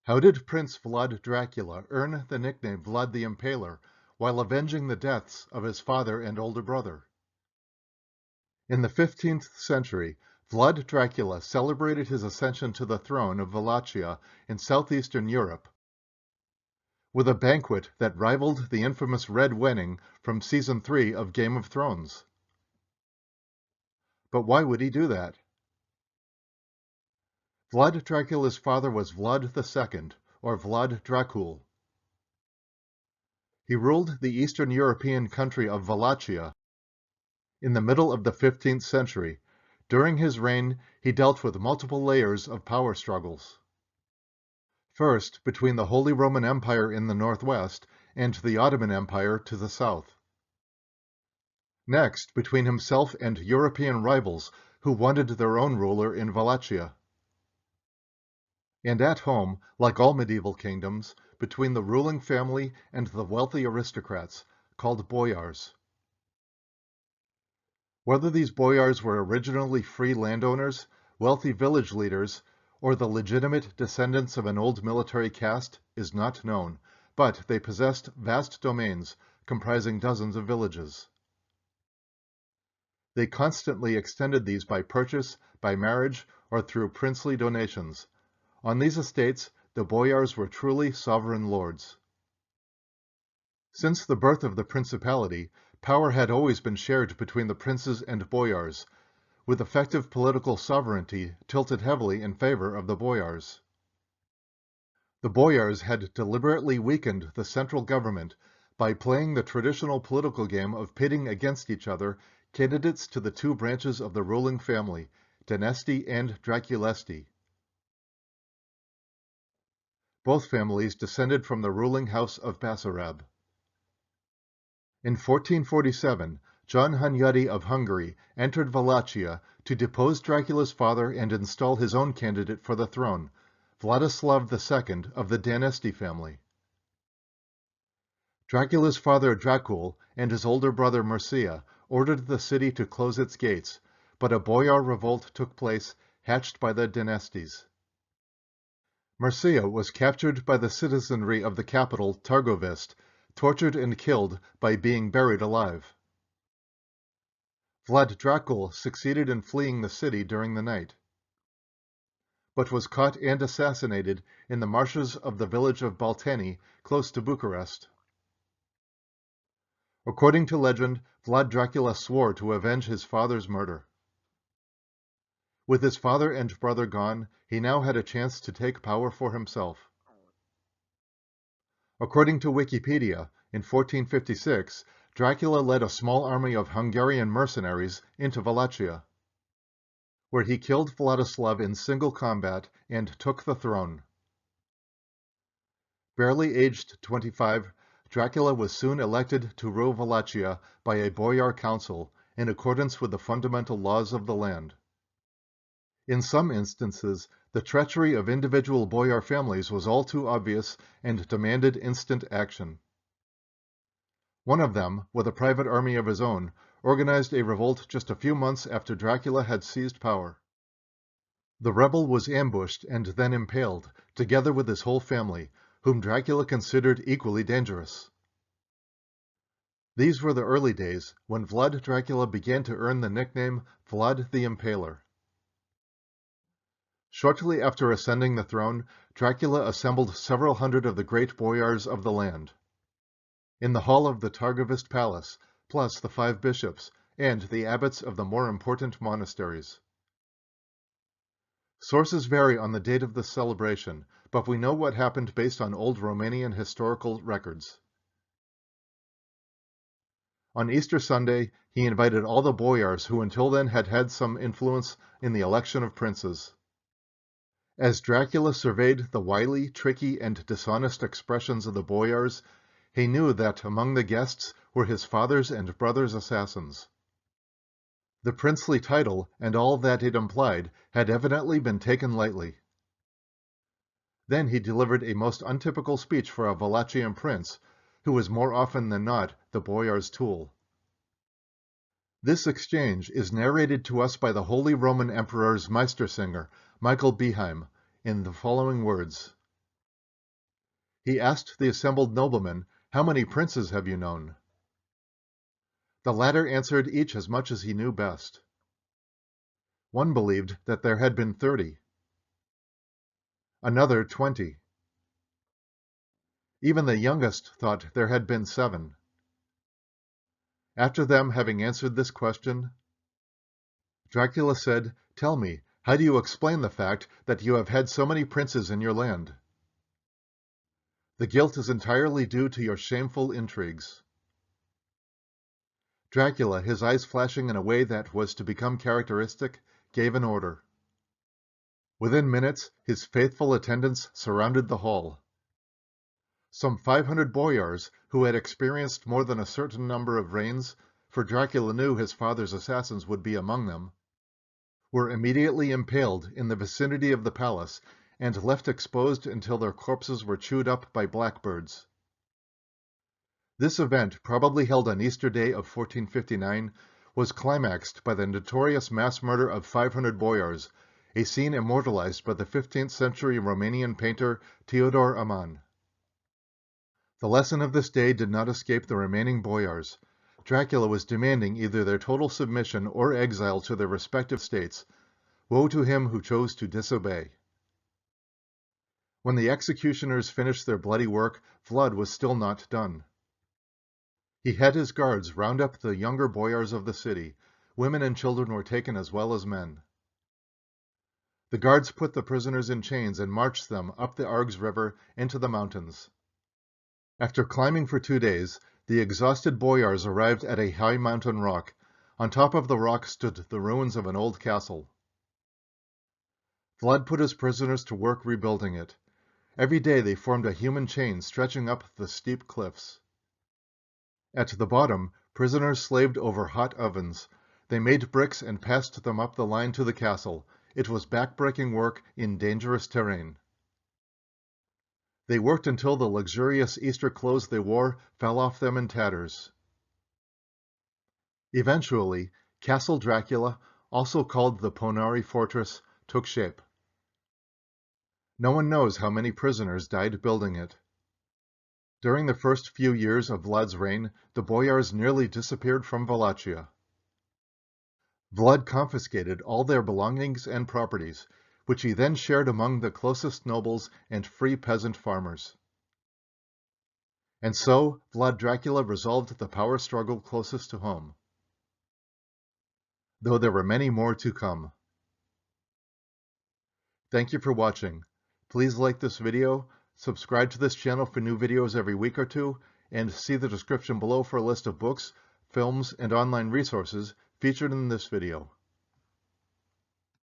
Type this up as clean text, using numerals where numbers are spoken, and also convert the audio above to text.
How did Prince Vlad Dracula earn the nickname Vlad the Impaler while avenging the deaths of his father and older brother? In the 15th century, Vlad Dracula celebrated his ascension to the throne of Wallachia in southeastern Europe with a banquet that rivaled the infamous Red Wedding from Season 3 of Game of Thrones. But why would he do that? Vlad Dracula's father was Vlad II, or Vlad Dracul. He ruled the Eastern European country of Wallachia in the middle of the 15th century. During his reign, he dealt with multiple layers of power struggles. First, between the Holy Roman Empire in the northwest and the Ottoman Empire to the south. Next, between himself and European rivals who wanted their own ruler in Wallachia. And at home, like all medieval kingdoms, between the ruling family and the wealthy aristocrats, called boyars. Whether these boyars were originally free landowners, wealthy village leaders, or the legitimate descendants of an old military caste is not known, but they possessed vast domains comprising dozens of villages. They constantly extended these by purchase, by marriage, or through princely donations. On these estates, the boyars were truly sovereign lords. Since the birth of the principality, power had always been shared between the princes and boyars, with effective political sovereignty tilted heavily in favor of the boyars. The boyars had deliberately weakened the central government by playing the traditional political game of pitting against each other candidates to the two branches of the ruling family, dynasty and Draculesty. Both families descended from the ruling house of Basarab. In 1447, John Hunyadi of Hungary entered Wallachia to depose Dracula's father and install his own candidate for the throne, Vladislav II of the Dynasty family. Dracula's father Dracul and his older brother Mircea ordered the city to close its gates, but a boyar revolt took place, hatched by the dynasties. Mircea was captured by the citizenry of the capital, Targovist, tortured and killed by being buried alive. Vlad Dracul succeeded in fleeing the city during the night, but was caught and assassinated in the marshes of the village of Balteni, close to Bucharest. According to legend, Vlad Dracula swore to avenge his father's murder. With his father and brother gone, he now had a chance to take power for himself. According to Wikipedia, in 1456, Dracula led a small army of Hungarian mercenaries into Wallachia, where he killed Vladislav in single combat and took the throne. Barely aged 25, Dracula was soon elected to rule Wallachia by a boyar council in accordance with the fundamental laws of the land. In some instances, the treachery of individual boyar families was all too obvious and demanded instant action. One of them, with a private army of his own, organized a revolt just a few months after Dracula had seized power. The rebel was ambushed and then impaled, together with his whole family, whom Dracula considered equally dangerous. These were the early days when Vlad Dracula began to earn the nickname Vlad the Impaler. Shortly after ascending the throne, Dracula assembled several hundred of the great boyars of the land in the hall of the Targovist Palace, plus the 5 bishops and the abbots of the more important monasteries. Sources vary on the date of the celebration, but we know what happened based on old Romanian historical records. On Easter Sunday, he invited all the boyars who until then had had some influence in the election of princes. As Dracula surveyed the wily, tricky, and dishonest expressions of the boyars, he knew that among the guests were his father's and brother's assassins. The princely title and all that it implied had evidently been taken lightly. Then he delivered a most untypical speech for a Wallachian prince, who was more often than not the boyar's tool. This exchange is narrated to us by the Holy Roman Emperor's Meistersinger, Michael Beheim, in the following words. He asked the assembled noblemen, "How many princes have you known?" The latter answered each as much as he knew best. One believed that there had been 30, another 20. Even the youngest thought there had been 7. After them having answered this question, Dracula said, "Tell me, how do you explain the fact that you have had so many princes in your land?" "The guilt is entirely due to your shameful intrigues." Dracula, his eyes flashing in a way that was to become characteristic, gave an order. Within minutes, his faithful attendants surrounded the hall. Some 500 boyars, who had experienced more than a certain number of reigns, for Dracula knew his father's assassins would be among them, were immediately impaled in the vicinity of the palace and left exposed until their corpses were chewed up by blackbirds. This event, probably held on Easter Day of 1459, was climaxed by the notorious mass murder of 500 boyars, a scene immortalized by the 15th century Romanian painter Teodor Aman. The lesson of this day did not escape the remaining boyars. Dracula was demanding either their total submission or exile to their respective states. Woe to him who chose to disobey. When the executioners finished their bloody work, Vlad was still not done. He had his guards round up the younger boyars of the city. Women and children were taken as well as men. The guards put the prisoners in chains and marched them up the Args River into the mountains. After climbing for 2 days, the exhausted boyars arrived at a high mountain rock. On top of the rock stood the ruins of an old castle. Vlad put his prisoners to work rebuilding it. Every day they formed a human chain stretching up the steep cliffs. At the bottom, prisoners slaved over hot ovens. They made bricks and passed them up the line to the castle. It was back-breaking work in dangerous terrain. They worked until the luxurious Easter clothes they wore fell off them in tatters. Eventually, Castle Dracula, also called the Ponari Fortress, took shape. No one knows how many prisoners died building it. During the first few years of Vlad's reign, the boyars nearly disappeared from Wallachia. Vlad confiscated all their belongings and properties, which he then shared among the closest nobles and free peasant farmers. And so, Vlad Dracula resolved the power struggle closest to home, though there were many more to come. Thank you for watching. Please like this video, subscribe to this channel for new videos every week or two, and see the description below for a list of books, films, and online resources featured in this video.